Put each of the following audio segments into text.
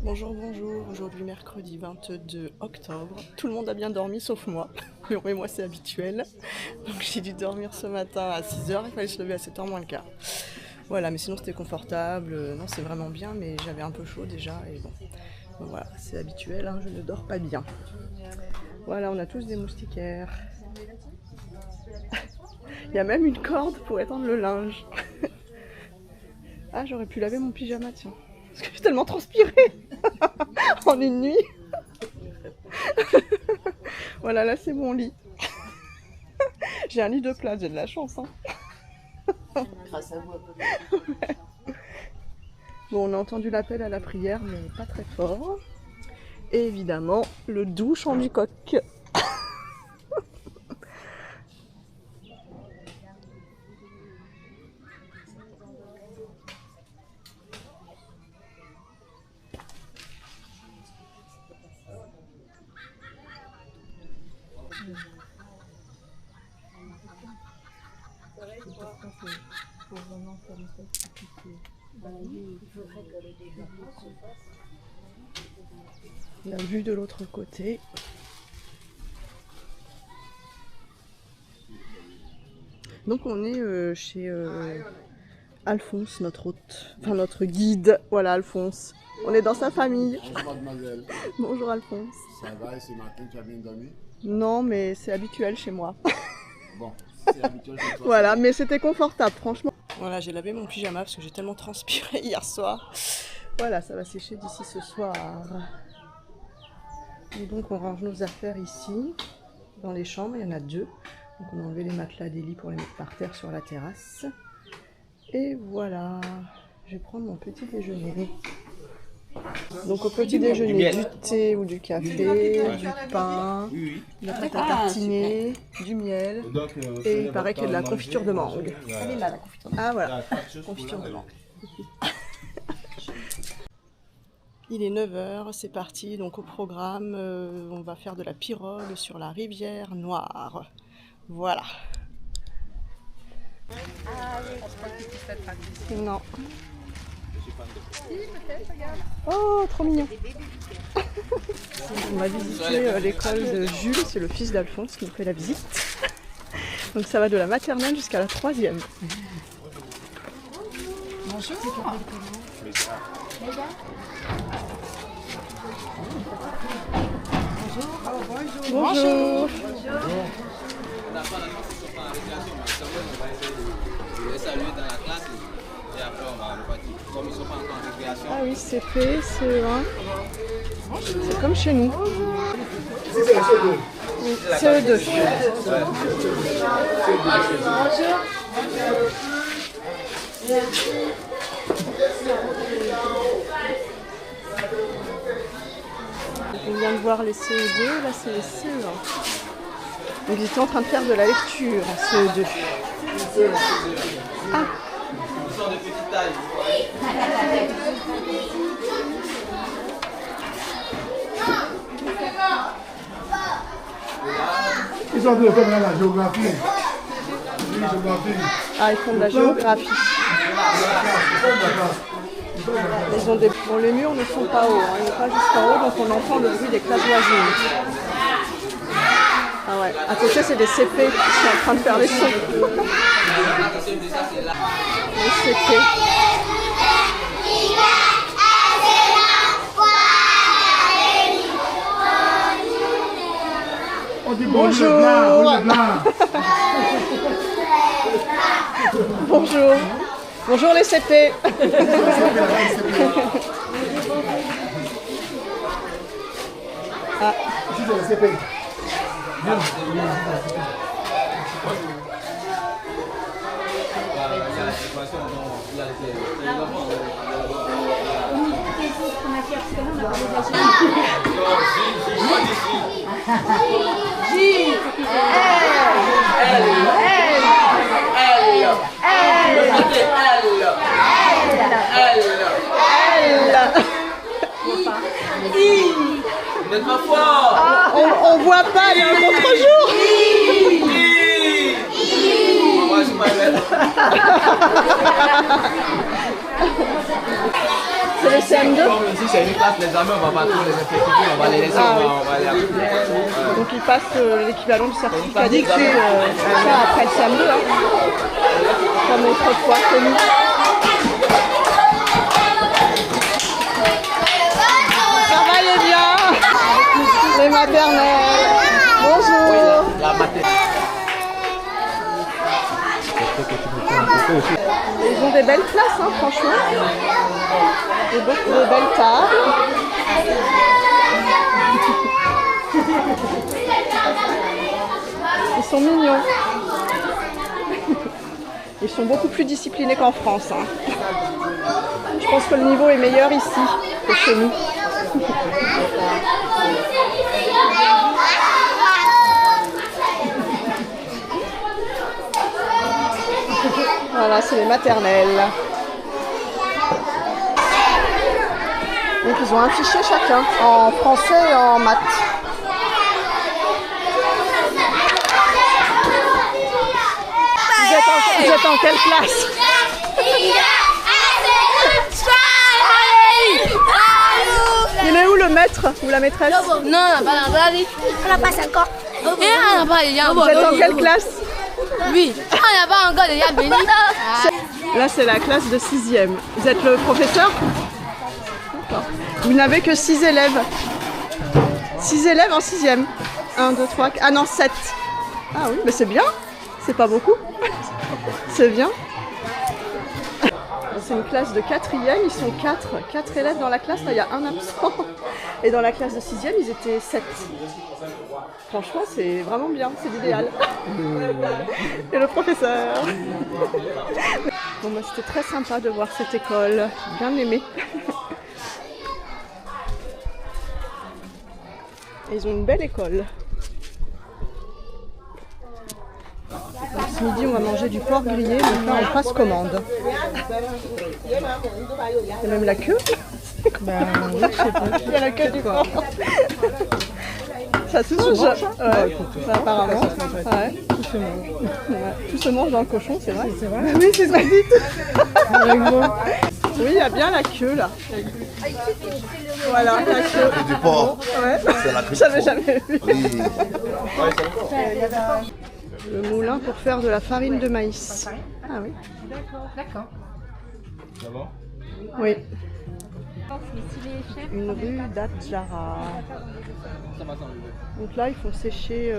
Bonjour, bonjour. Aujourd'hui, mercredi 22 octobre. Tout le monde a bien dormi sauf moi. Mais moi, c'est habituel. Donc, j'ai dû dormir ce matin à 6h. Il fallait se lever à 7h moins le quart. Voilà, mais sinon, c'était confortable. Non, c'est vraiment bien, mais j'avais un peu chaud déjà. Et bon, donc, voilà, c'est habituel. Hein, je ne dors pas bien. Voilà, on a tous des moustiquaires. Il y a même une corde pour étendre le linge. Ah, j'aurais pu laver mon pyjama, tiens. Parce que j'ai tellement transpiré en une nuit. Voilà, là c'est mon lit. J'ai un lit de place, j'ai de la chance. Hein. Grâce à vous. Ouais. Bon, on a entendu l'appel à la prière, mais pas très fort. Et évidemment, le doux chant du coq. La vue de l'autre côté. Donc on est chez Alphonse, notre hôte, enfin notre guide. Voilà Alphonse. On est dans sa famille. Bonjour mademoiselle. Bonjour Alphonse. Ça va et ce matin tu as bien dormi? Non, mais c'est habituel chez moi. Bon, c'est habituel chez toi. Voilà, mais c'était confortable, franchement. Voilà, j'ai lavé mon pyjama parce que j'ai tellement transpiré hier soir. Voilà, ça va sécher d'ici ce soir. Et donc on range nos affaires ici, dans les chambres, il y en a deux. Donc on a enlevé les matelas des lits pour les mettre par terre sur la terrasse. Et voilà, je vais prendre mon petit déjeuner. Donc au petit déjeuner, du thé ou du café, du pain, de la pâte à tartiner, du miel, et il paraît qu'il y a de la confiture de mangue. Elle est là, la confiture de mangue. Ah voilà, confiture de mangue. Il est 9h, c'est parti, donc au programme, on va faire de la pirogue sur la rivière Noire. Voilà. Non. Oh, trop mignon. On va visiter l'école de Jules, c'est le fils d'Alphonse qui nous fait la visite. Donc ça va de la maternelle jusqu'à la 3e. Bonjour. Bonjour. Bonjour. Ah oui, c'est fait, CE1. C'est comme chez nous. Oui, CE2. Bonjour. On vient de voir les CE2, là c'est les CE1. Donc ils étaient en train de faire de la lecture en CE2. Ah. Ils sont en train de faire la géographie. Ah, ils font de la géographie. Ils ont des... Bon, les murs ne sont pas hauts, hein. Ils ne sont pas jusqu'en haut, donc on entend le bruit des classes voisines. Ah ouais, à côté c'est des CP qui sont en train de faire les sons. Les CP. On dit bonjour. Bonjour. Bonjour les CP. Ah. Ah, on voit pas, il y a un contre-jour. C'est de CM2? Si c'est une classe, les amis, on va pas trop les effectuer, on va les laisser, Ah, on va les appeler. Donc ils passent l'équivalent du certificat d'études ça après le CM2, hein. Comme autrefois connu. Travaillez bien les maternelles. Bonjour. La maternelle. Ils ont des belles classes, hein, franchement. Des belles tables. Ils sont mignons. Ils sont beaucoup plus disciplinés qu'en France, hein. Je pense que le niveau est meilleur ici que chez nous. Voilà, c'est les maternelles. Donc ils ont un fichier chacun, en français et en maths. Vous êtes en quelle classe? Il est où le maître ou la maîtresse? Non, on n'a pas 5 ans. Vous êtes en quelle classe? Oui, on n'a pas encore déjà béni. Là, c'est la classe de 6e. Vous êtes le professeur? Vous n'avez que 6 élèves. 6 élèves en 6e. 1, 2, 3, 4... Ah non, 7. Ah oui, mais c'est bien. C'est pas beaucoup. C'est bien. C'est une classe de 4e. Ils sont 4 élèves dans la classe. Là, il y a un absent. Et dans la classe de 6e, ils étaient 7. Franchement, c'est vraiment bien. C'est l'idéal. Et le professeur. Bon, bah, c'était très sympa de voir cette école. Bien aimé. Ils ont une belle école. Ce midi, on va manger du porc grillé, donc là, on passe commande. Il y a même la queue. Ben, oui, je sais pas. Il y a la queue du porc. Ça se mange. Ouais, apparemment. Ouais. Tout se mange. Ouais. Tout se mange dans le cochon, c'est vrai. C'est vrai. Oui, c'est ça dit. Oui, il y a bien la queue là. Voilà, la queue. Du porc. Ouais. C'est la queue. J'avais jamais vu. Oui. Le moulin pour faire de la farine de maïs. Ah oui. D'accord. Ça va? Oui. Une rue d'Adjara. Donc là, ils font sécher.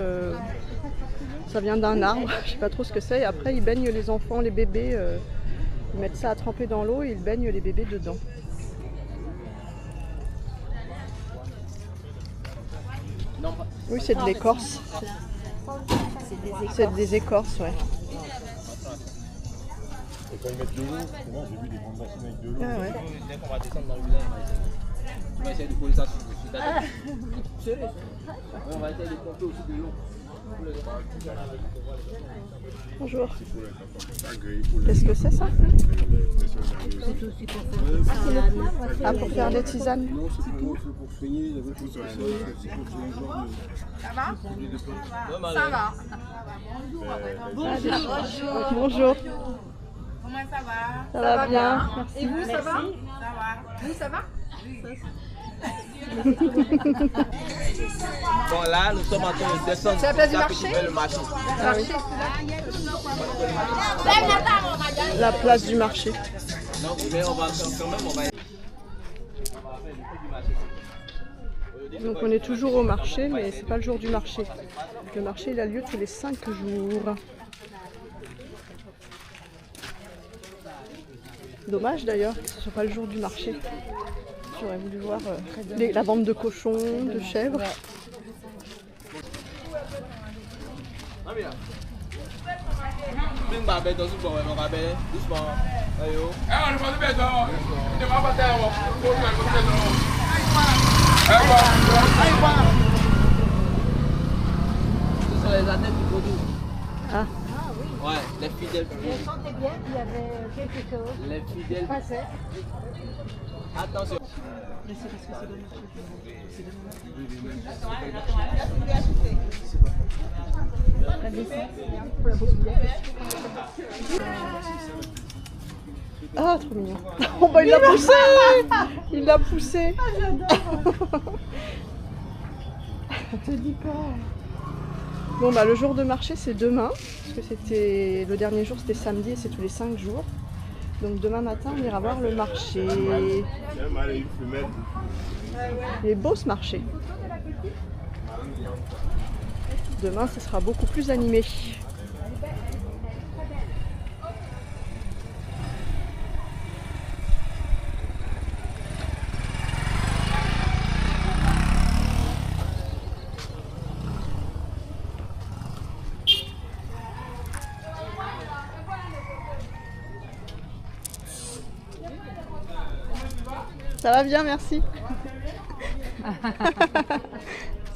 Ça vient d'un arbre. Je sais pas trop ce que c'est. Et après, ils baignent les enfants, les bébés. Ils mettent ça à tremper dans l'eau et ils baignent les bébés dedans. Oui, c'est de l'écorce. C'est des écorces, ouais. Et quand ils mettent de l'eau, souvent j'ai vu des grandes machines avec de l'eau. Ah ouais. Dès qu'on va descendre dans le village, on va essayer de coller ça sur ta tête. Sérieux? Ouais, on va essayer de pomper aussi de l'eau. Bonjour. Qu'est-ce que c'est ça? Ah, pour faire des tisanes. Non, c'est pour soigner, il y avait tout ça. C'est pour soigner le genre de... Ça va? Ça va. Bonjour. Comment ça va? Ça va bien. Et vous, ça va? Ça va. Vous, ça va? Bon, là, nous sommes en train de descendre. C'est la place du marché? Le marché. Ah oui. La place du marché. Non, mais on va quand même, on va... Donc on est toujours au marché, mais c'est pas le jour du marché. Le marché il a lieu tous les 5 jours. Dommage d'ailleurs que ce soit pas le jour du marché. J'aurais voulu voir la vente de cochons, de chèvres. Ce sont les adeptes du vaudou. Ah. Ouais, les fidèles. Je sentais bien qu'il y avait quelque chose. Les fidèles. Passait. Attention. Ah, trop mignon. Oh bah il l'a poussé. Il l'a poussé. Je te dis pas. Bon bah le jour de marché c'est demain. Parce que c'était le dernier jour c'était samedi et c'est tous les 5 jours. Donc demain matin on ira voir le marché. Il est beau ce marché. Demain ce sera beaucoup plus animé. Ça va bien, merci.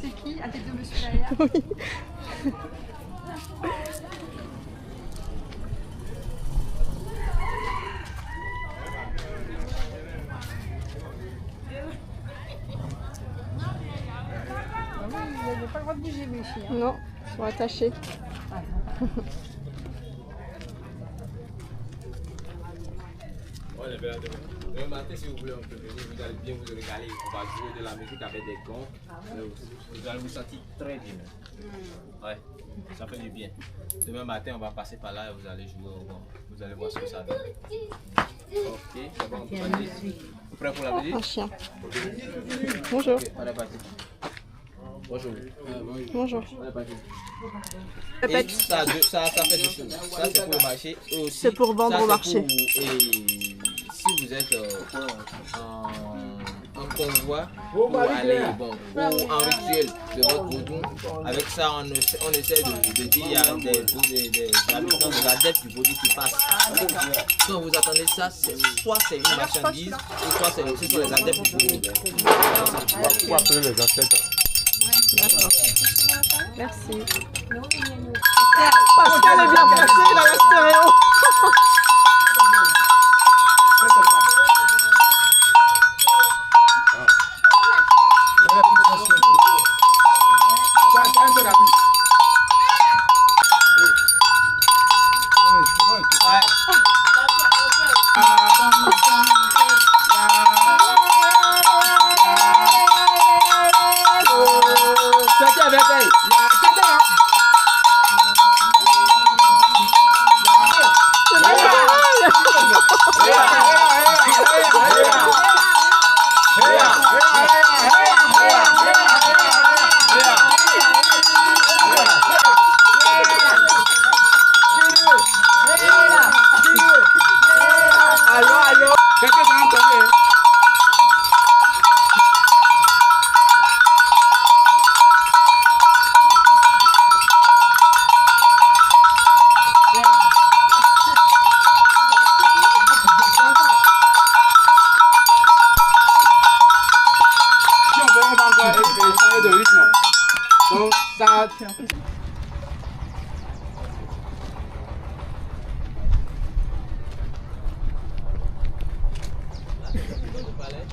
C'est qui? À tête de monsieur derrière. Oui. Vous n'avez pas le droit de bouger, mes chiens. Non, ils sont attachés. Demain matin, si vous voulez, on peut venir, vous allez bien vous régaler. On va jouer de la musique avec des gants. Vous allez vous sentir très bien. Ouais, ça fait du bien. Demain matin, on va passer par là et vous allez jouer au gants. Vous allez voir ce que ça donne. Ok, c'est bon, vous êtes prêts pour la musique? Un chien. Bonjour. Ok, on est parti. Bonjour. Bonjour. On est parti. Répète. Et ça fait deux choses. Ça, c'est pour le marché. Et aussi, C'est pour vendre ça, au marché. et si vous êtes en convoi pour aller en rituel de votre vaudou, avec ça on essaie de dire il y a des habitants, des adeptes du vaudou qui passent. Quand vous attendez ça, soit c'est une marchandise, ou soit c'est les adeptes du vaudou. Pourquoi appeler les ancêtres? Merci. Pascal est bien placé, il a la stéréo.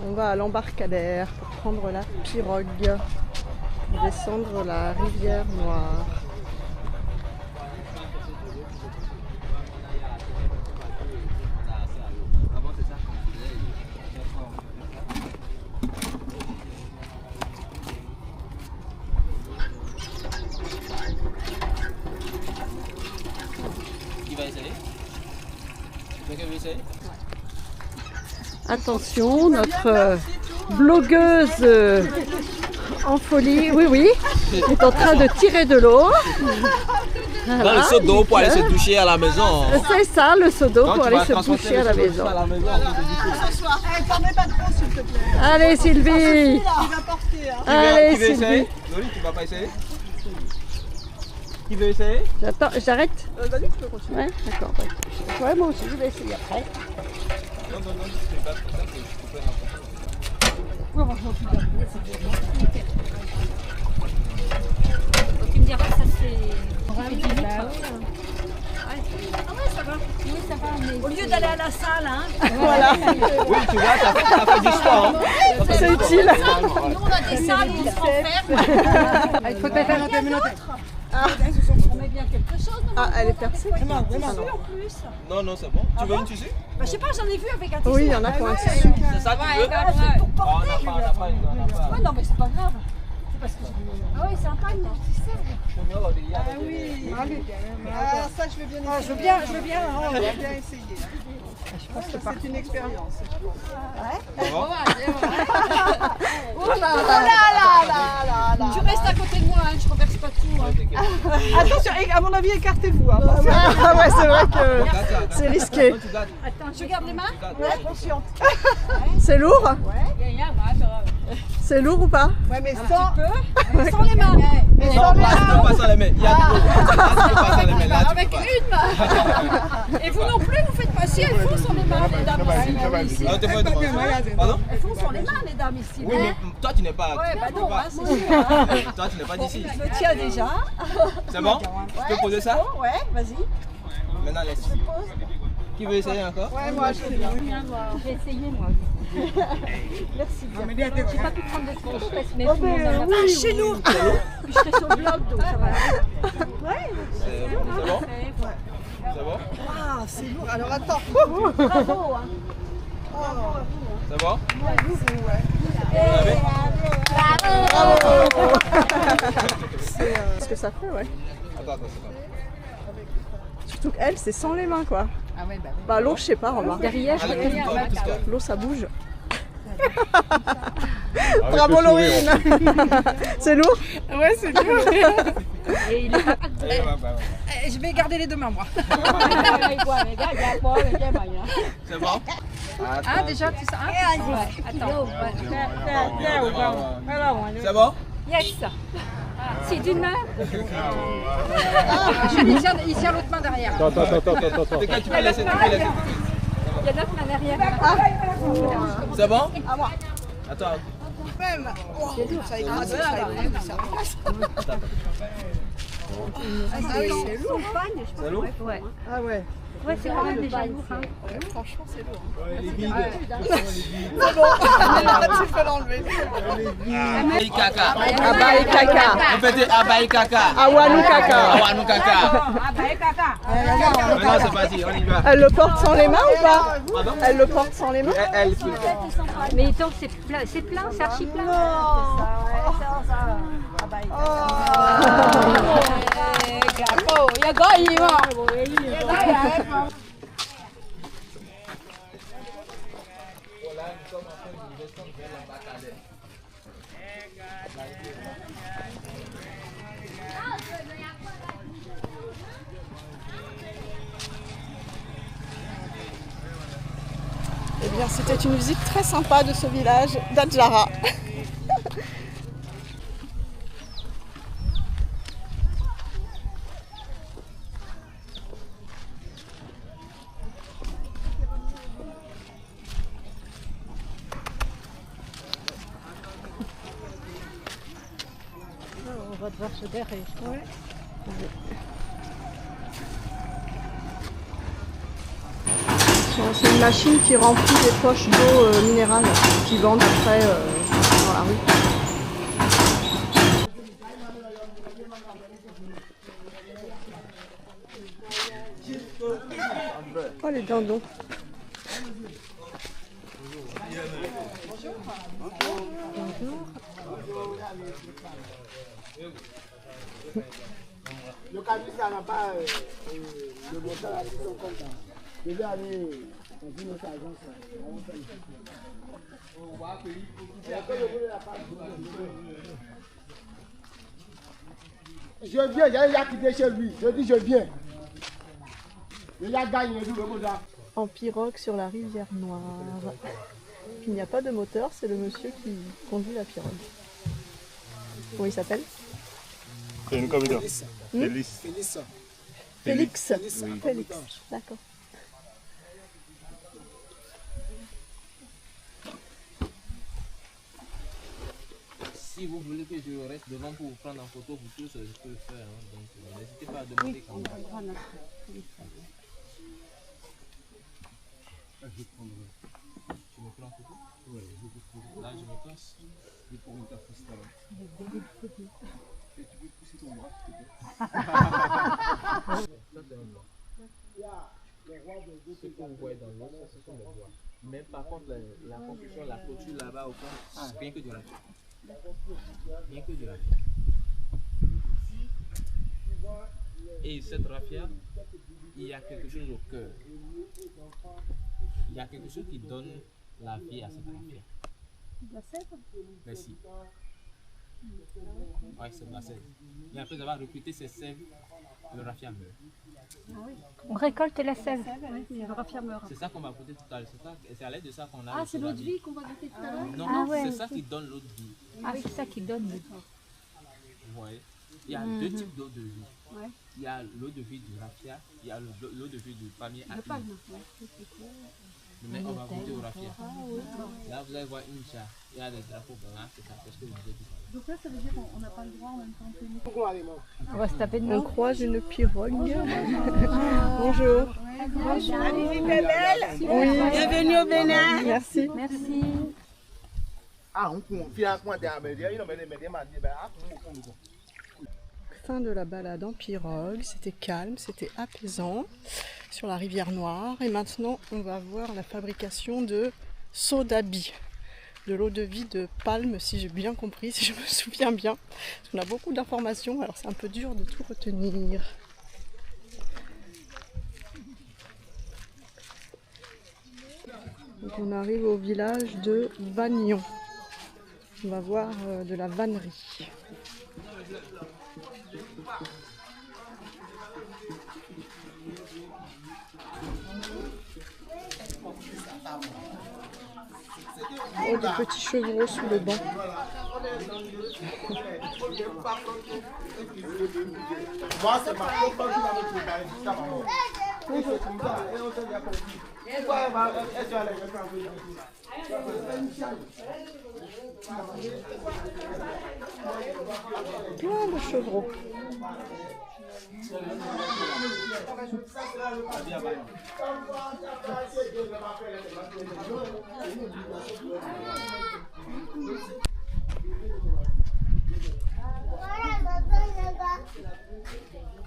On va à l'embarcadère pour prendre la pirogue, descendre la rivière Noire. Qui va essayer? Quelqu'un veut essayer? Attention, notre blogueuse en folie, oui, est en train de tirer de l'eau. Dans le seau d'eau pour aller se doucher à la maison. C'est ça, le seau d'eau pour aller se doucher à la maison. Allez Sylvie. Allez Qui veut Sylvie. essayer? Loli, tu vas pas essayer? Qui veut essayer? J'attends, j'arrête. Vas-y, tu peux continuer. Ouais, d'accord. Ouais, moi aussi, je vais essayer après. Non, c'est pas pour ça que je te prends Tu me diras, ça c'est... Ah ouais, ça va. Oui, ça va. Mais... Au lieu d'aller à la salle, hein. Voilà. Oui, tu vois, ça fait du sport. Hein. C'est utile. Nous, on a des salles où on se renferme. Il faut te faire un minutes. On met bien quelque chose. Ah, elle est percée? Vraiment, Ah, non. en plus. Non, non, c'est bon. Tu veux une tissu? Bah, je sais pas, j'en ai vu avec un tissu. Oui, il y en a pour un tissu. C'est ça que tu veux? Pour Oh, porter. on n'a pas. Ouais, non, mais c'est pas grave. C'est parce que. Ah oui, c'est un pagne, tu sais. Ah oui. Ah, ça, je veux bien essayer. Ah, je veux bien, je veux bien. Je veux bien essayer. Je pense que c'est une expérience. Oh là là. Tu restes à côté de moi, hein, je renverse pas tout. Hein. Attention, à mon avis, écartez-vous. Hein, Ah ouais, c'est vrai que c'est risqué. Attends, je garde les mains. ouais, consciente. C'est lourd? C'est lourd ou pas? Ouais, mais sans. Sans les mains. Mais Non, sans les là, tu peux pas sans les mains. Il y a du coup. Là, tu peux pas sans les mains. Là, tu Avec peux pas. une main. Et vous non plus, vous faites pas si elles font sans les mains, les dames ici. Ah, t'es pas devant. Pardon? Elles font sans les mains, les dames ici. Oui, mais toi, tu n'es pas. Ouais, tu bah peux non, pas. hein, c'est sûr. Hein. Toi, tu n'es pas d'ici. Je me tiens déjà. C'est bon? Tu peux poser ça? Bon, ouais, vas-y. Maintenant, laisse. Qui veut essayer encore? Ouais, moi, je fais bien. J'ai essayé, moi. Merci bien. J'ai pas pu prendre de photos, mais Oh, ben oui. chez nous. Puis je serai sur le blog, donc ça va. C'est bon? C'est bon? Ah, c'est lourd. Alors, attends. Bravo. Hein. C'est bon? Ce que ça fait, ouais. Attends. Surtout qu'elle, c'est sans les mains, quoi. Ah ouais, bah oui. Bah, l'eau, je sais pas, remarque. Derrière, je Allez, vais pousse-toi. L'eau, ça bouge. Avec Bravo, le sourire, Laurine. C'est lourd? Ouais, c'est lourd. Et il est pas. Je vais garder les deux mains, moi. C'est bon? Ah, déjà, tu sais. Attends. C'est bon? Yes. C'est d'une main. Il tient l'autre main derrière. Attends. Lequel tu peux laisser? Tu peux laisser. Il y a l'autre main derrière. C'est bon? Attends. Même. Oh, ça écrase, ça écrase, ça passe. Ah oui, c'est lourd. C'est lourd? Ouais. Ah ouais. Ouais, c'est quand même déjà lourd. Hein. Franchement, c'est lourd. Les billes. C'est bon. Tu peux l'enlever. Abaï Kaka. Abaï Kaka. Répétez Abaï Kaka. Awanu Kaka. Awanou Kaka. Maintenant, c'est parti, on y va. Elle le porte sans les mains ou pas? Pardon? Elle le porte sans les mains? Elle. Mais attends, c'est plein, c'est archi plein. Eh bien, c'était une visite très sympa de ce village d'Adjara. On va devoir se garer. Ouais. C'est une machine qui remplit des poches d'eau minérale qui vendent après dans la rue. Oh les dindons. Le camion, ça n'a pas le montant à 600 comptes. Je vais aller dans une autre agence. Je viens, il y a un gars qui vient chez lui. Je dis je viens. Le gars gagne le double là. En pirogue sur la rivière Noire. Il n'y a pas de moteur, c'est le monsieur qui conduit la pirogue. Comment il s'appelle? C'est une comédie. Félix. Félix. Oui. Félix, d'accord. Si vous voulez que je reste devant pour vous prendre en photo pour tous, je peux le faire. Hein. Donc n'hésitez pas à demander quand même. Tu Tu me prends en photo? Oui, là, je me place. Et pour une carte postale. Et tu peux pousser ton bras, s'il te plaît. Ça, c'est un bois. Ce que vous voyez dans l'eau, ça, ce sont des bois. Mais par contre, la construction, la clôture là-bas, au fond, c'est rien que de la pierre. Rien que de la pierre. Et cette raffia, il y a quelque chose au cœur. Il y a quelque chose qui donne la vie à cette raffia. De la sève? Merci. Oui, c'est de la sève. Et après avoir recruté ces sèves, le raffia meurt. On récolte la sève. Oui, le raffia meurt. C'est ça qu'on va goûter tout à l'heure. C'est à l'aide de ça qu'on a. Ah, c'est l'eau de vie qu'on va goûter tout à l'heure? Non, Ah ouais, c'est ça ok. qui donne l'eau de vie. Ah, c'est ça qui donne. Vous voyez? Il y a deux types d'eau de vie. Ouais. Il y a l'eau de vie du raffia, il y a l'eau de vie du palmier à Le huile. palme, ouais. Mais on va goûter au raffia. Là, vous allez voir une chat. Il y a des drapeaux blancs, c'est ça, parce que je vous ai dit. Donc là, ça veut dire qu'on n'a pas le droit en même temps que nous. Pourquoi aller, moi? On va se taper de On nous. croise une pirogue. Bonjour. La visite est belle. Bienvenue au Bénin. Merci. Merci. Ah, on confie à quoi t'es à Média? Il a mené Média, m'a dit, ben, ah, on Fin de la balade en pirogue. C'était calme, c'était apaisant sur la rivière Noire. Et maintenant, on va voir la fabrication de sodabi, de l'eau de vie de palme, si j'ai bien compris, si je me souviens bien. Parce qu'on a beaucoup d'informations, alors c'est un peu dur de tout retenir. Donc on arrive au village de Vagnon. On va voir de la vannerie. Oh, des petits chevreaux sous le banc. Moi, c'est ma propre qui va me préparer jusqu'à maintenant. Et c'est comme ça, et on se dit à compris. Pourquoi elle va être à l'aise quand vous Plein de chevreaux.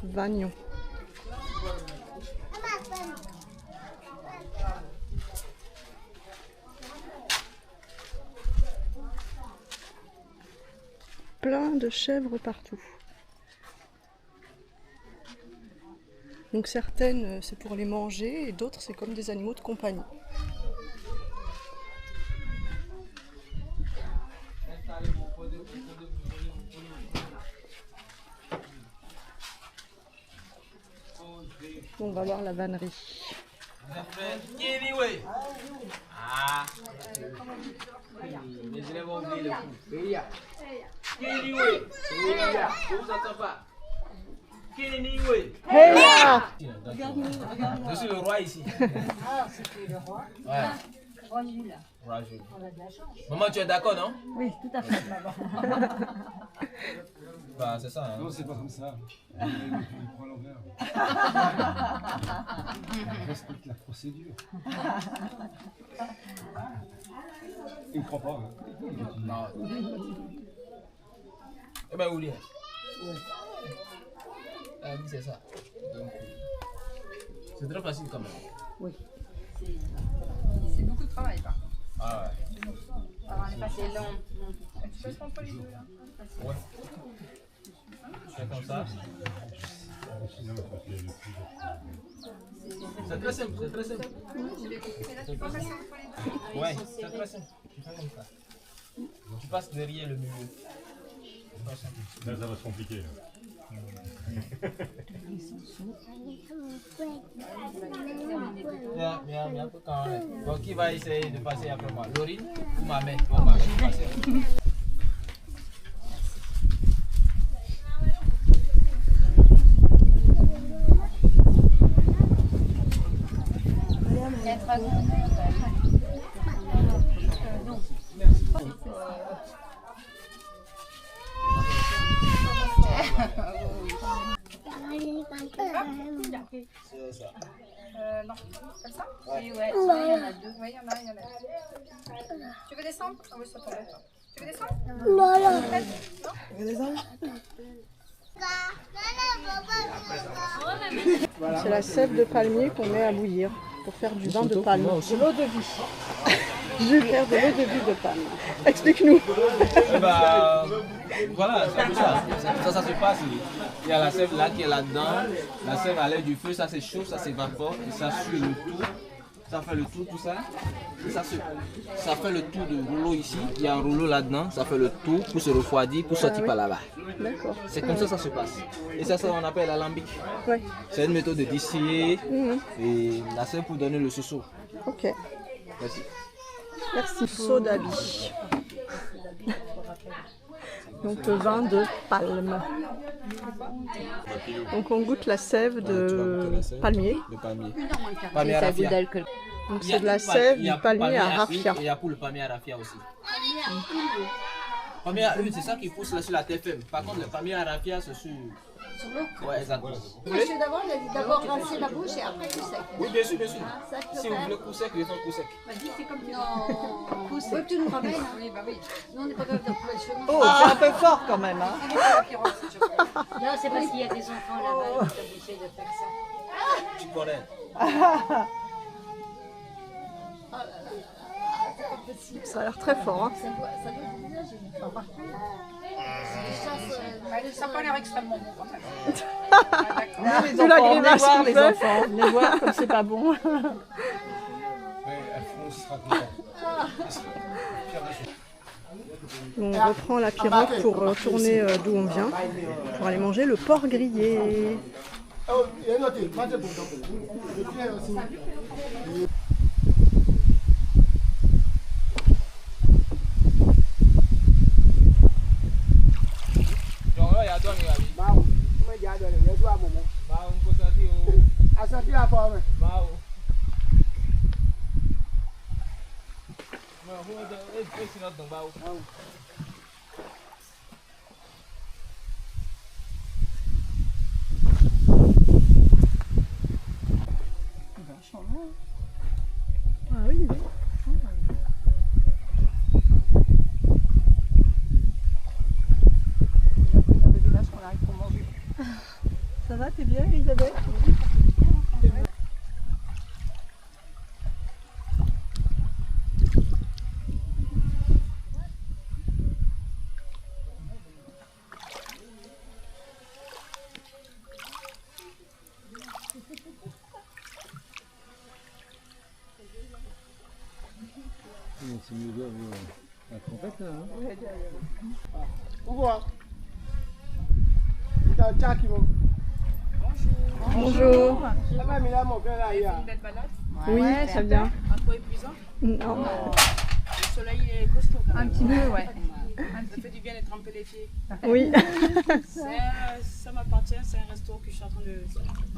Vagnon. Plein de chèvres partout. Donc certaines c'est pour les manger et d'autres c'est comme des animaux de compagnie. On va voir la vannerie. Ah, les élèves ont oublié le coup. Kiniwe, je vous entends pas. Kiniwe. Je suis le roi ici. Ah, c'était le roi. Ouais. Roi Jules. Roi Jules. On a de la chance. Maman, tu es d'accord, non? Oui, tout à fait, maman. Bah, c'est ça. Hein. Non, c'est pas comme ça. Il prend l'envers. Respecte la procédure. Il ne croit pas. Hein. Non. Eh ben, Ouli. Ah, oui, c'est ça. Donc, c'est très facile quand même. Oui. C'est beaucoup de travail, par contre. Ah ouais. Alors, on est passé long. Tu peux prendre pas les deux, hein? Ouais. Je fais comme ça. C'est très simple, c'est très simple. C'est très simple. Ouais, c'est très simple. Tu fais comme ça. Tu passes derrière le milieu. Là, ça va se compliquer. Là. Bien, quand même. Donc, qui va essayer de passer après moi? Laurine ou ma mère? Bon, ma mère, passer. C'est ça. Non, comme ça? Oui, ouais, il y en a deux. Oui, il y en a. Tu veux descendre? Ah oui, ça t'embête. Tu veux descendre? C'est la sève de palmier qu'on met à bouillir pour faire du vin de palme. De l'eau de vie. Jules, faire de l'eau de vie de palme. Explique-nous. Bah, voilà, c'est comme ça. Ça se passe. Il y a la sève là qui est là-dedans. La sève à l'aide du feu, ça s'échauffe, ça s'évapore et ça suit le tout. Ça fait le tour, tout ça. Et ça fait le tour de rouleau ici. Il y a un rouleau là-dedans. Ça fait le tour pour se refroidir, pour sortir par là-bas. D'accord. C'est comme ça se passe. Et ça on appelle l'alambic. Ouais. C'est une méthode de distiller et la sève pour donner le soso. Ok. Merci. Merci. Sodabi. Donc le vin de palme. Donc on goûte la sève de palmier. Le palmier. Et Palmier à ça goûte raffia. d'alcool. Donc c'est de la sève du palmier à raffia. Et il y a pour le palmier à raffia aussi. Palmier à huile, c'est ça qui pousse là sur la terre ferme. Par contre, le palmier à raffia, c'est sur l'eau. Ouais, exactement. Monsieur d'abord, il a dit d'abord rincer la bouche et après coup sec. Oui, bien sûr, bien sûr. Ça te Si vous voulez coup sec, il faut coup sec. c'est comme non. Coup sec. Tu nous ramènes. Oui, bah oui. Nous, on n'est pas capable de trouver le chemin. Oh, c'est un peu fort quand même. Hein. Non, c'est parce qu'il y a des enfants là-bas qui sont obligés de faire ça. Tu connais. Ça a l'air très fort. Hein. Ça doit être bien, j'ai pas remarqué. Ça n'a pas l'air extrêmement bon quand même. Vu la grimace qu'il les fait. enfants, les voir comme c'est pas bon. On reprend la pirogue pour retourner d'où on vient, pour aller manger le porc grillé. Ah oui. Ça va, t'es bien, Elisabeth? C'est mieux de la trompette là. Bonjour. C'est un chat qui va. Bonjour. Ah, mais là, mon père, là, il y a. Une belle balade. Oui, très bien. Un peu épuisant. Non. Le soleil est costaud. Un petit peu, ouais. Ça fait du bien de tremper les pieds. Oui. Ça m'appartient, c'est un resto que je suis en train de.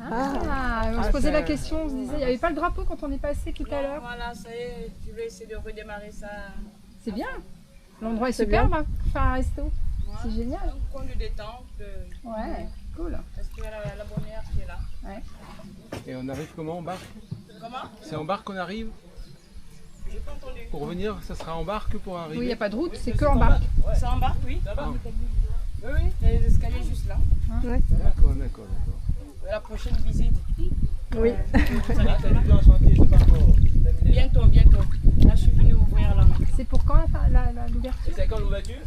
Ah, on se posait la question, on se disait, il n'y avait pas le drapeau quand on est passé tout à l'heure. Voilà, ça y est, je vais essayer de redémarrer ça. C'est bien. L'endroit est C'est super, bien. hein, pour faire un resto. C'est génial. Un coin de détente, Ouais, cool. respirer la bonne air qui est là. Et on arrive comment en barque? Comment? C'est en barque qu'on arrive? J'ai pas entendu. Pour revenir, ça sera en barque pour arriver? Oui, il n'y a pas de route, c'est que en barque. C'est en barque, oui. Ah. Oui, oui, les escaliers juste là. D'accord, d'accord. La prochaine visite. Oui. Bientôt, bientôt. Là, je suis venue ouvrir là. C'est pour quand l'ouverture? C'est quand l'ouverture?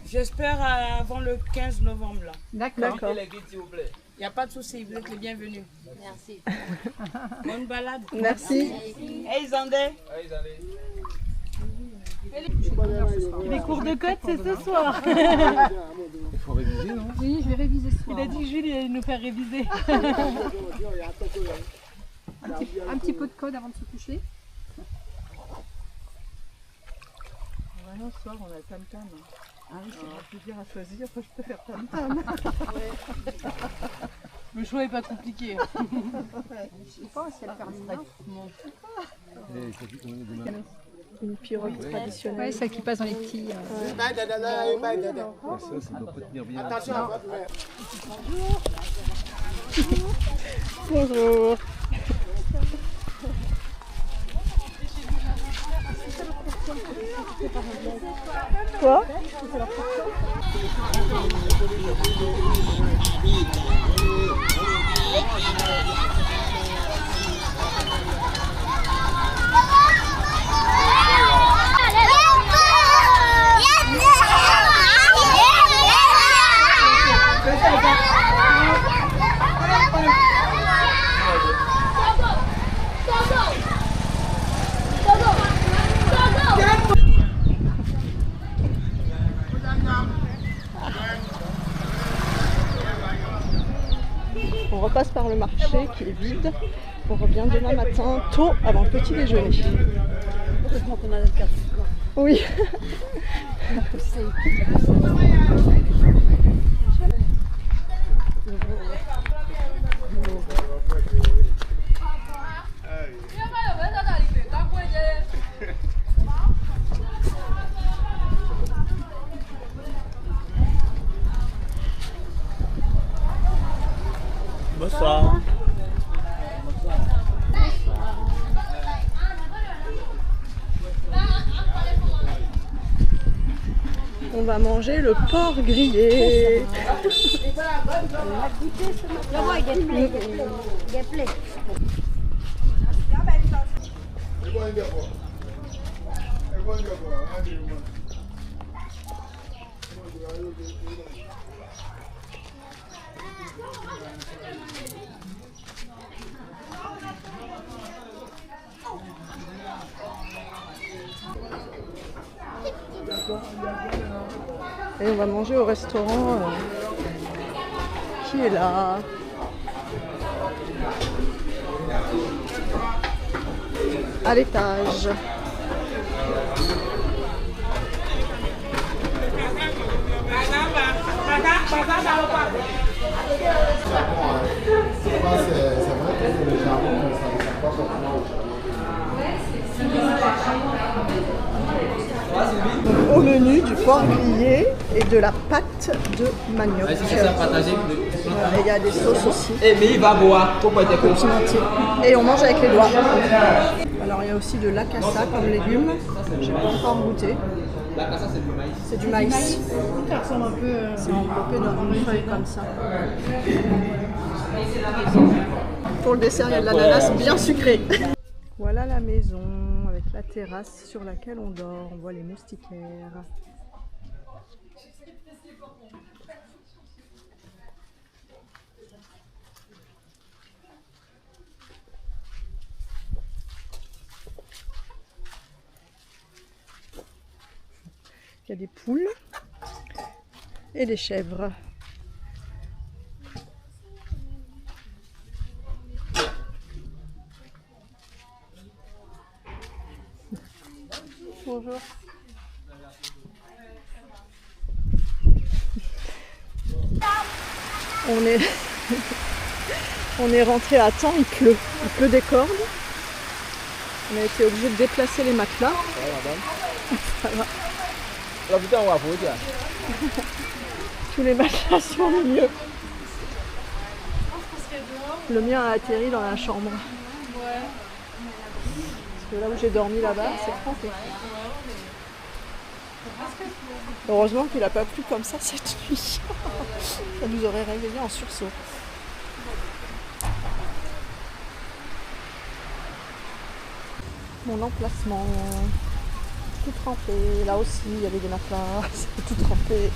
J'espère avant le 15 novembre là. D'accord. Et les guides, s'il vous plaît. Il n'y a pas de souci, vous êtes les bienvenus. Merci. Bonne balade. Merci. Hey Zandé. Allez, allez. Les cours de code, c'est ce soir. Il faut réviser, non? Oui, je vais réviser ce soir. Il a dit que Jules allait nous faire réviser. Un petit peu de code avant de se coucher. Vraiment, ce soir, on a le tam-tam. Ah oui, c'est un plaisir à choisir. Moi, je préfère tam-tam. Le choix n'est pas compliqué. Je sais pas si elle fait un stress. Et ça dit qu'on est demain. Une pirogue traditionnelle. Ouais, celle qui passe dans les petits. Ah, ça doit pas tenir bien. Attention à votre mère. Bonjour. Quoi? On repasse par le marché qui est vide. On revient demain matin tôt avant le petit déjeuner. Heureusement qu'on a notre carte. Oui. Bonsoir. On va manger le porc grillé. Et on va manger au restaurant qui est là. À l'étage. Au menu du porc grillé et de la pâte de manioc. Et il y a des sauces aussi. Eh mais il va boire. Et on mange avec les doigts. Alors il y a aussi de l'acassa comme légume. Je n'ai pas encore goûté. L'acassa c'est du maïs. C'est du maïs. Ça ressemble un peu. C'est enveloppé dans une feuille comme ça. Pour le dessert, il y a de l'ananas bien sucré. Voilà la maison avec la terrasse sur laquelle on dort. On voit les moustiquaires. Il y a des poules et des chèvres. Bonjour. On est rentré à temps, il pleut des cordes. On a été obligé de déplacer les matelas. Ça va. Tous les matelas sont au milieu. Le mien a atterri dans la chambre. Parce que là où j'ai dormi là-bas, c'est trempé. Heureusement qu'il n'a pas plu comme ça cette nuit. Ça nous aurait réveillés en sursaut. Mon emplacement, tout trempé. Là aussi, il y avait des matelas, c'est tout trempé.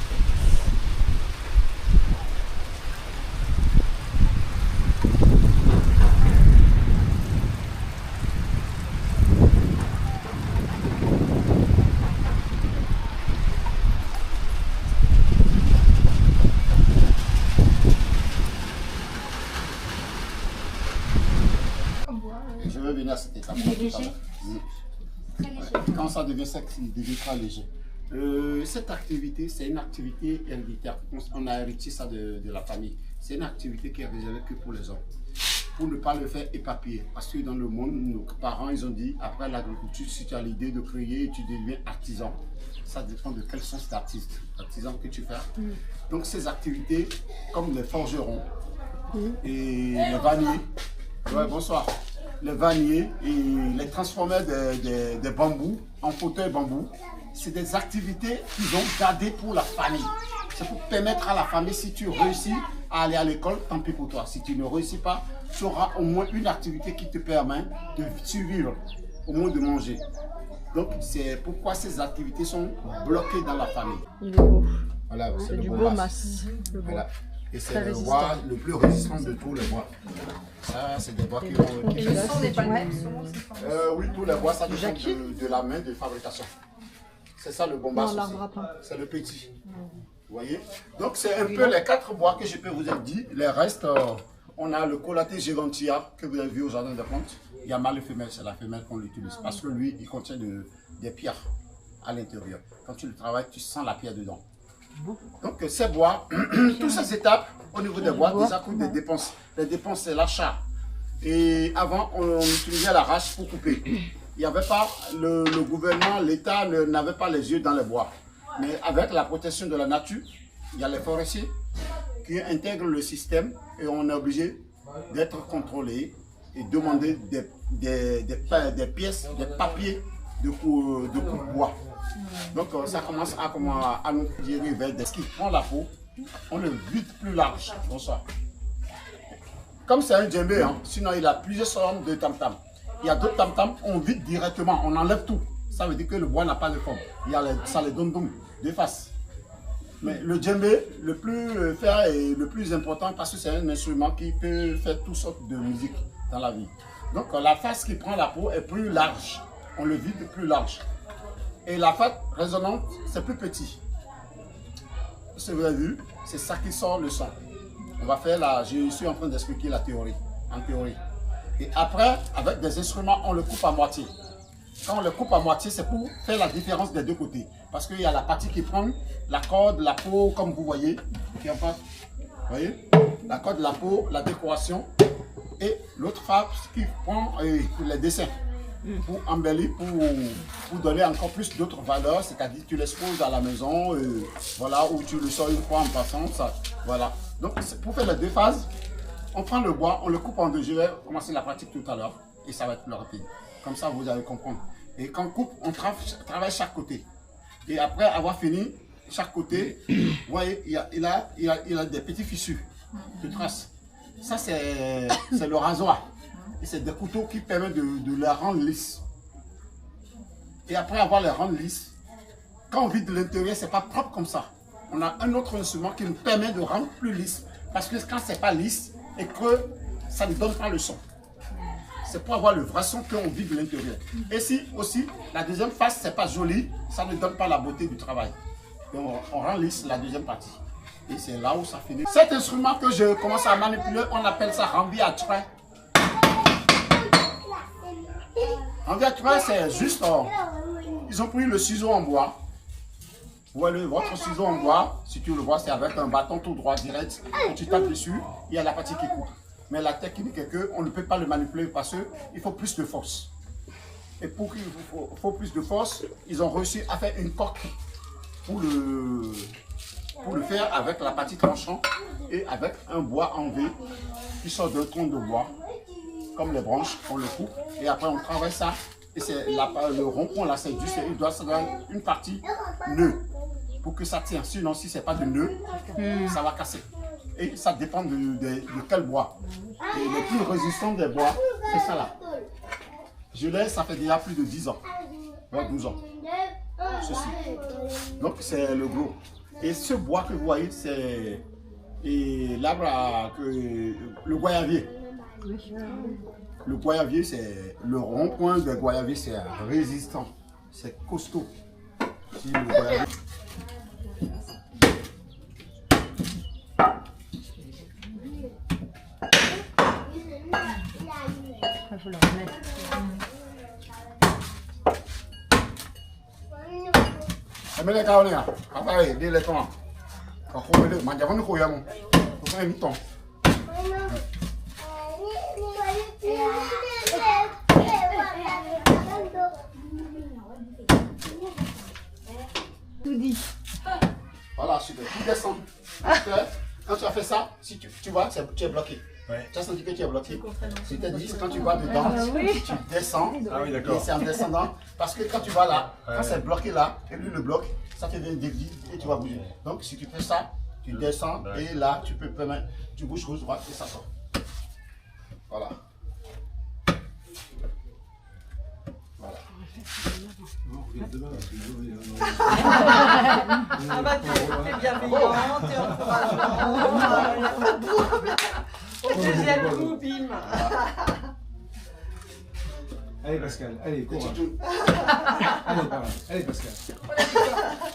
Je veux venir à cette étape. Il est léger. Ouais. Quand ça devient sec, il devient très léger. Cette activité, c'est une activité héréditaire. On a hérité ça de la famille. C'est une activité qui est réservée que pour les hommes. Pour ne pas le faire éparpiller. Parce que dans le monde, nos parents, ils ont dit, après l'agriculture, si tu as l'idée de créer, tu deviens artisan. Ça dépend de quel sens d'artiste, artisan que tu fais. Donc ces activités, comme les forgerons et les vanniers, ouais, bonsoir. Les vanniers et les transformeurs des bambous en fauteuil bambou, c'est des activités qu'ils ont gardées pour la famille. C'est pour permettre à la famille, si tu réussis à aller à l'école, tant pis pour toi. Si tu ne réussis pas, tu auras au moins une activité qui te permet de survivre, au moins de manger. Donc, c'est pourquoi ces activités sont bloquées dans la famille. Il est beau. Voilà, c'est du beau mas. Voilà. Et c'est le bois le plus résistant de tous les bois. Ça, c'est des bois qui ont... Et le son n'est pas le même. oui, tous les bois, ça dépend de la main de fabrication. C'est ça le bombas. C'est le petit. Vous voyez? Donc, c'est un peu les 4 bois que je peux vous dire. Les restes, on a le colaté gigantia que vous avez vu au jardin de plantes. Il y a mâle et femelle, c'est la femelle qu'on l'utilise. Parce que lui, il contient des pierres à l'intérieur. Quand tu le travailles, tu sens la pierre dedans. Donc, ces bois, toutes ces étapes au niveau des bois, déjà coûtent des dépenses. Les dépenses, c'est l'achat. Et avant, on utilisait la rache pour couper. Il n'y avait pas, le gouvernement, l'État n'avait pas les yeux dans les bois. Mais avec la protection de la nature, il y a les forestiers qui intègrent le système et on est obligé d'être contrôlé et demander des pièces, des papiers de coupe-bois. Donc ça commence à nous tirer vers des skis. On la peau, on le vide plus large. Bonsoir. Comme c'est un djembé, hein, sinon il a plusieurs sortes de tam-tam. Il y a d'autres tam-tam, on vide directement, on enlève tout. Ça veut dire que le bois n'a pas de forme. Ça les donne de face. Mais le djembé, le plus faire est le plus important parce que c'est un instrument qui peut faire toutes sortes de musique dans la vie. Donc la face qui prend la peau est plus large. On le vide plus large. Et la face résonante, c'est plus petit. Ce que vous avez vu, c'est ça qui sort le son. On va faire je suis en train d'expliquer la théorie, en théorie. Et après, avec des instruments, on le coupe à moitié. Quand on le coupe à moitié, c'est pour faire la différence des deux côtés. Parce qu'il y a la partie qui prend la corde, la peau, comme vous voyez, qui en passe. Vous voyez? La corde, la peau, la décoration. Et l'autre face qui prend les dessins. Pour embellir, pour donner encore plus d'autres valeurs, c'est-à-dire tu l'exposes à la maison, voilà, ou tu le sors une fois en passant, ça, voilà. Donc pour faire les deux phases, on prend le bois, on le coupe en deux. Je vais commencer la pratique tout à l'heure et ça va être plus rapide. Comme ça, vous allez comprendre. Et quand on coupe, on travaille chaque côté. Et après avoir fini chaque côté, vous voyez, il a des petits fissures de traces. Ça, c'est le rasoir. Et c'est des couteaux qui permettent de la rendre lisse. Et après avoir les rendre lisses, quand on vide l'intérieur, c'est pas propre comme ça. On a un autre instrument qui nous permet de rendre plus lisse. Parce que quand c'est pas lisse et que ça ne donne pas le son. C'est pour avoir le vrai son qu'on vide l'intérieur. Et si aussi, la deuxième face, c'est pas joli, ça ne donne pas la beauté du travail. Et on rend lisse la deuxième partie. Et c'est là où ça finit. Cet instrument que je commence à manipuler, on appelle ça renvi à trait. Renvi à trait, c'est juste, ils ont pris le ciseau en bois. Vous voyez votre ciseau en bois, si tu le vois, c'est avec un bâton tout droit direct. Quand tu tapes dessus, il y a la partie qui coupe. Mais la technique est qu'on ne peut pas le manipuler parce qu'il faut plus de force. Et pour qu'il faut plus de force, ils ont réussi à faire une coque pour le faire avec la partie tranchante et avec un bois en V qui sort de tronc de bois. Comme les branches, on le coupe et après on travaille ça. Et c'est le rond-point là, c'est juste, il doit avoir une partie nœud pour que ça tienne. Sinon, si c'est pas de nœud, ça va casser. Et ça dépend de quel bois. Et le plus résistant des bois, c'est ça là. Je l'ai, ça fait déjà plus de 10 ans, 12 ans. Ceci. Donc c'est le gros. Et ce bois que vous voyez, c'est l'arbre, le goyavier. Le goyavier, c'est le rond-point des goyaviers, c'est résistant, c'est costaud. Si le goyavier... Il faut le remettre. Mais après, dès le temps, quand on met le mandiavon, on fait un temps. Tout dit. Voilà, super. Tu descends. Quand tu as fait ça, si tu vois, tu es bloqué. Tu as senti que tu es bloqué. C'est-à-dire quand tu vas dedans, tu descends. Ah oui, Et d'accord. c'est en descendant. Parce que quand tu vas là, quand c'est bloqué là, et lui le bloque, ça te devient dévié et tu vas bouger. Donc si tu fais ça, tu descends et là, tu peux permettre, tu bouges gauche, droite et ça sort. Voilà. Voilà. Ah bah t'es bienveillante, t'es encourageante. Au deuxième coup, bim. Allez Pascal, allez, cours. Allez, pas mal. Allez Pascal.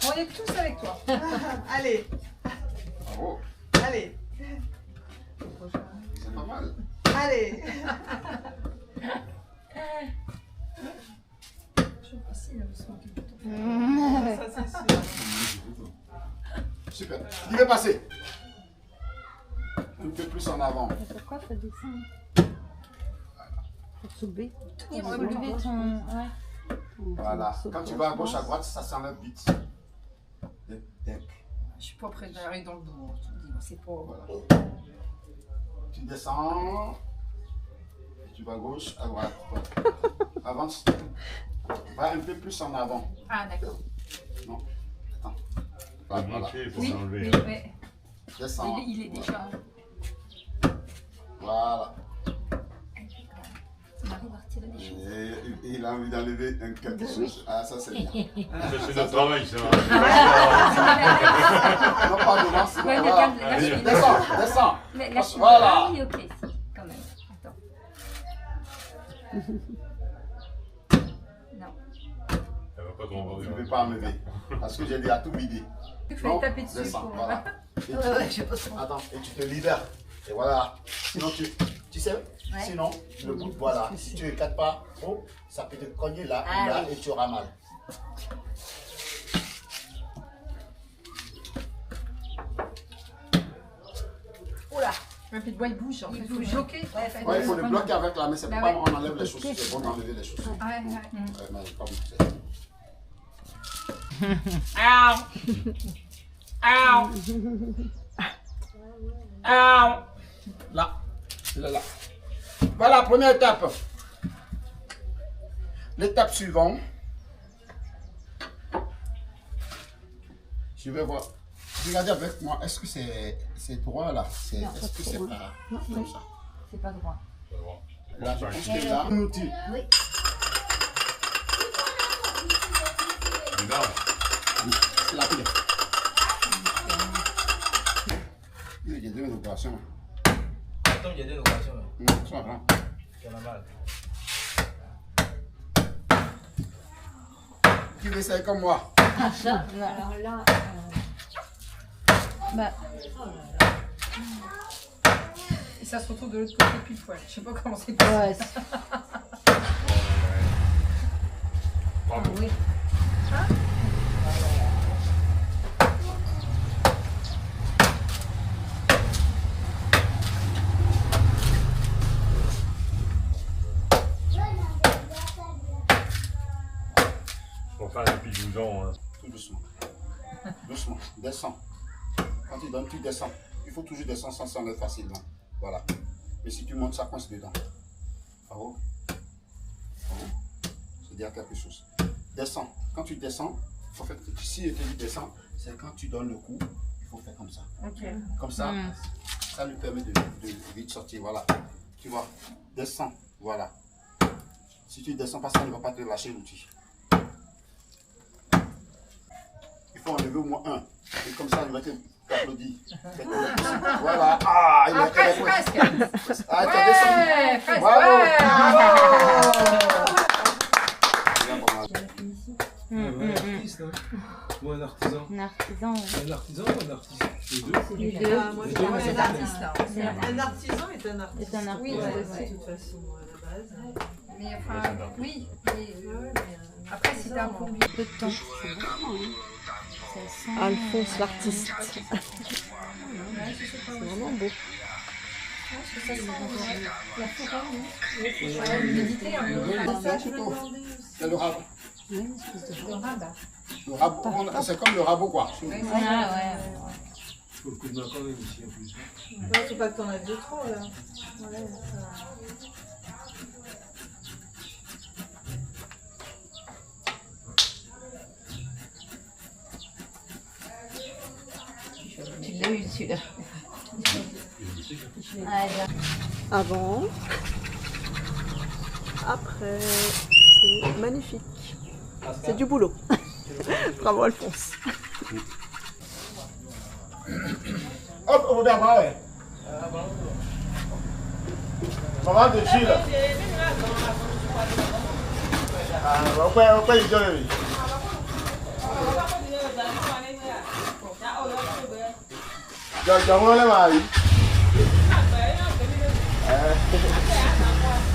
On est tous avec toi. Allez, Bravo. allez, C'est pas mal. allez. Ça c'est sûr. Super. Il est passé. Un peu plus en avant. Pourquoi faut descendre? Pour soulever. Relever ton... Ouais. Voilà. Quand tu vas à gauche, à droite, ça s'enlève vite. Je suis pas prête d'arriver dans le bout. C'est pas. Voilà. Tu descends. Et tu vas à gauche, à droite. Voilà. Avance. Va un peu plus en avant. Ah, d'accord. Non. Attends. Voilà. Il faut Oui, s'enlever. oui, hein. oui. Descends. Il est déjà. Voilà. On arrive à retirer les choses. Et il a envie d'enlever quelque chose. Ah, ça c'est bien. Ça, c'est notre travail, ça. Non, pas devant, sinon, Ouais, mais voilà. là, je suis- Descends, descends. Mais là, je suis. Voilà. Ah oui, ok, si, quand même. Attends. Non. Elle va pas trop Je ne vais pas enlever. Parce que j'ai déjà tout vidé. Il fallait taper dessus Descends, pour. voilà. Et Je pense. attends, et tu te libères. Et voilà. Sinon, tu sais, sinon, le bout, voilà. Si tu écartes pas trop, ça peut te cogner là, Ah, ou là, oui. et tu auras mal. Oula. Un peu de bois, il bouge. Il faut bloquer. Ouais, il faut le bloquer avec la main. C'est Bah pas ouais. on enlève les chaussures. C'est bon d'enlever les chaussures. Ouais, ouais. Mais pas beaucoup. Là. Là. Voilà, première étape. L'étape suivante. Je vais voir. Regardez avec moi. Est-ce que c'est droit là? Est-ce que c'est pas comme ça? C'est pas droit. Là, je pense que là, un outil. Oui. C'est la pile. Il y a deux opérations. Attends, il y a des opérations. Non, ça va. Il y en a mal. Qui veut essayer comme moi? Alors là... Bah... Et ça se retrouve de l'autre côté pile poil. Je sais pas comment c'est passé. Ouais, Bravo. oui. Pour faire depuis 12 ans. Hein. Tout doucement. Doucement. Descends. Quand tu donnes, tu descends. Il faut toujours descendre sans s'enlever facilement. Voilà. Mais si tu montes, ça coince dedans. Bravo. Bravo. C'est dire quelque chose. Descends. Quand tu descends, il faut faire. Si je te dis descends, c'est quand tu donnes le coup, il faut faire comme ça. Ok. Comme ça, ça lui permet de vite sortir. Voilà. Tu vois. Descends. Voilà. Si tu descends pas, ça ne va pas te lâcher l'outil. Il faut enlever au moins un. Et comme ça, il va t'applaudir. Voilà. Ah, il Ah, est presque. Ah, tu as Ouais, descendu. presque. Bravo. Ouais, bravo. Un artiste, hein. Ou un artisan. Un artisan, Un artisan ou un artiste? Les deux. les deux. Ah, moi, je Les dirais deux, un c'est artiste là. C'est Un artisan est un artiste. C'est un artiste. Oui, Ouais, ouais, de toute façon, à la base. Mais enfin, oui. Mais, après, c'était un plombier. Peu de temps. Ça sent... Alphonse l'artiste. C'est vraiment beau. Méditer un peu. C'est le rabot. Le rabat. Le rabot, c'est comme le rabot quoi. Ah ouais. faut le coup de main quand même ici en plus. Ouais, faut pas que t'en aies deux trop là. Ouais, ça... Tu l'as eu celui-là. Avant, après, c'est magnifique. C'est du boulot. Bravo Alphonse. Hop, on va voir, ouais. Maman de Gilles. On peut y donner. Jangan lah mari.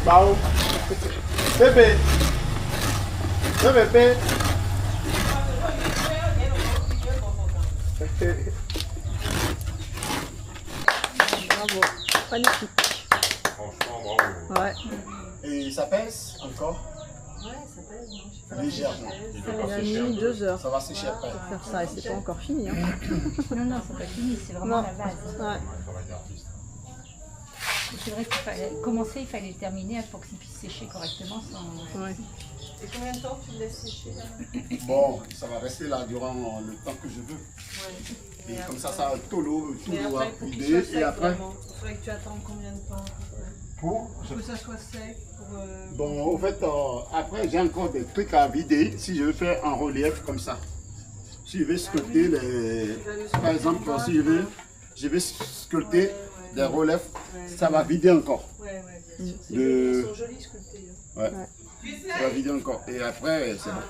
Bau. Pepe. Pepe. Bravo. Magnifique. Franchement, bravo. Ouais. Et ça pèse encore? Ouais, ça pèse, non? Je sais pas. Légèrement. Il a mis 2 heures Ça va sécher après. pour faire ça et c'est pas encore fini. Hein. Non, non, c'est pas fini, c'est vraiment Non. la base. Ouais. C'est vrai qu'il fallait commencer, il fallait le terminer pour qu'il puisse sécher correctement sans... Ouais. Et combien de temps tu le laisses sécher là? Bon, ça va rester là durant le temps que je veux. Ouais. Et comme ça tout l'eau Et va après, pour qu'il couler. soit Et sec après, vraiment, il faudrait que tu attendes combien de temps? pour Pour que ça soit sec pour, bon, au fait, après, j'ai encore des trucs à vider si je veux faire en relief comme ça. Si je vais sculpter les... Par exemple, si je vais sculpter des reliefs, ça va vider encore. Ouais, bien sûr. De... Ils sont jolis sculptés. Ouais. Ça va vider encore. Et après, c'est bon.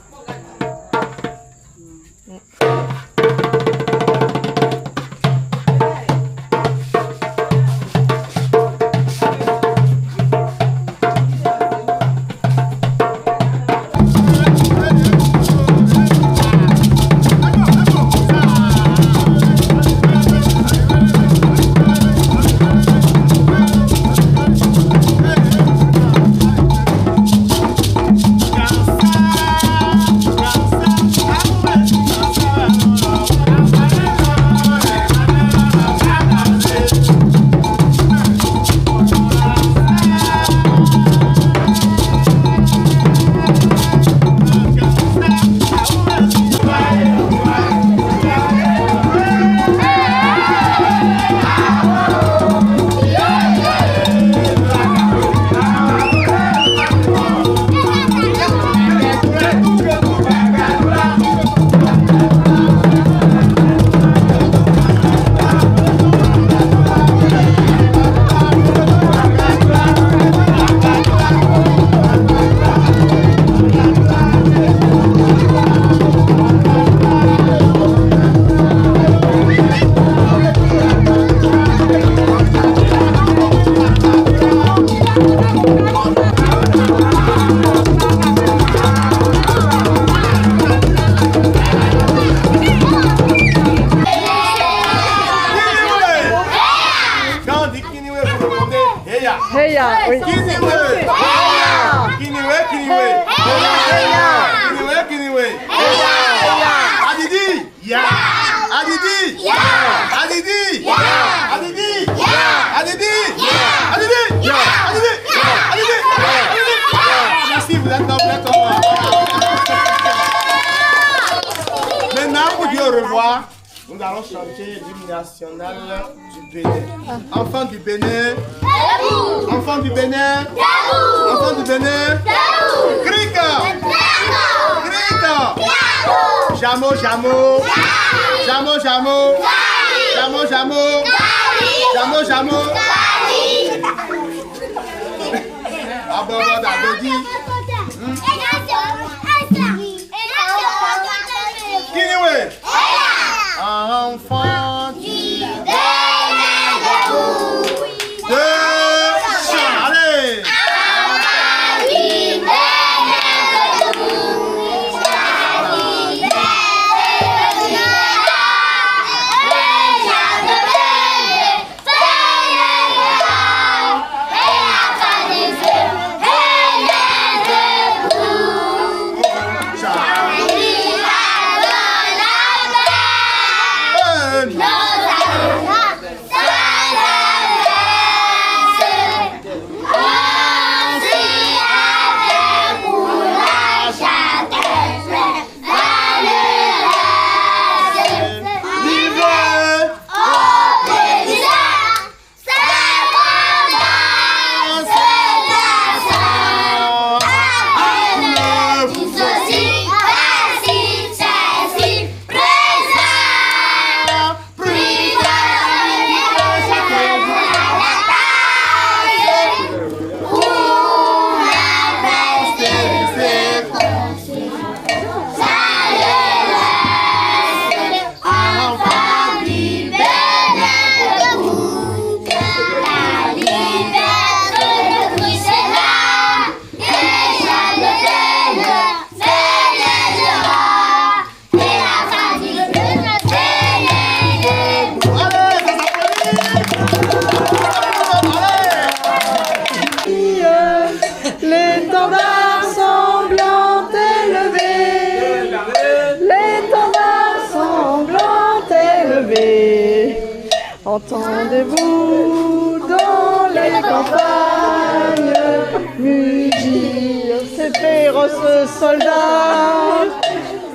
Heya, oui. Adidi, ya. Adidi, ya. Adidi, ya. Adidi, ya. Adidi, ya. Adidi, ya. Adidi, ya. Adidi, ya. Merci, vous êtes complètement. Maintenant, pour dire au revoir, nous allons chanter l'hymne national du Bénin. Enfants du Bénin. Enfants du Bénin. Enfants du Bénin. Crica. Crica. Jamo, jamo. Jamo, jamo. Jamo, jamo. Jamo, jamo. Abobo d'Abedi. Kiniwe. Enfant du Bénin. Deux chants. Allez. Nos L'étendard sanglant élevé, l'étendard sanglant élevé, entendez-vous dans les campagnes mugir ces féroces soldats?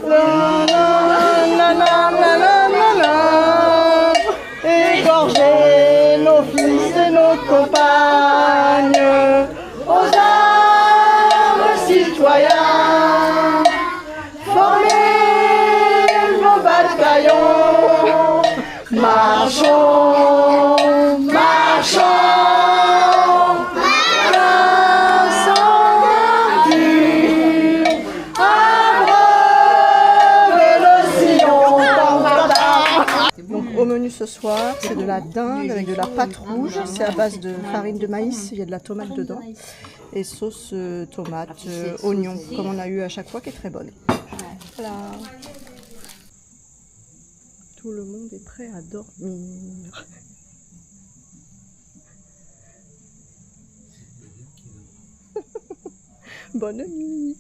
La, la, la, la, la, la, la, la, égorger nos fils et nos compagnes aux armes citoyens, formez vos bataillons, marchons, marchons, donc au menu ce soir, c'est de la dinde avec de la pâte rouge, c'est à base de farine de maïs, il y a de la tomate dedans, et sauce tomate, oignon, comme on a eu à chaque fois, qui est très bonne. Voilà. Tout le monde est prêt à dormir. Bonne nuit.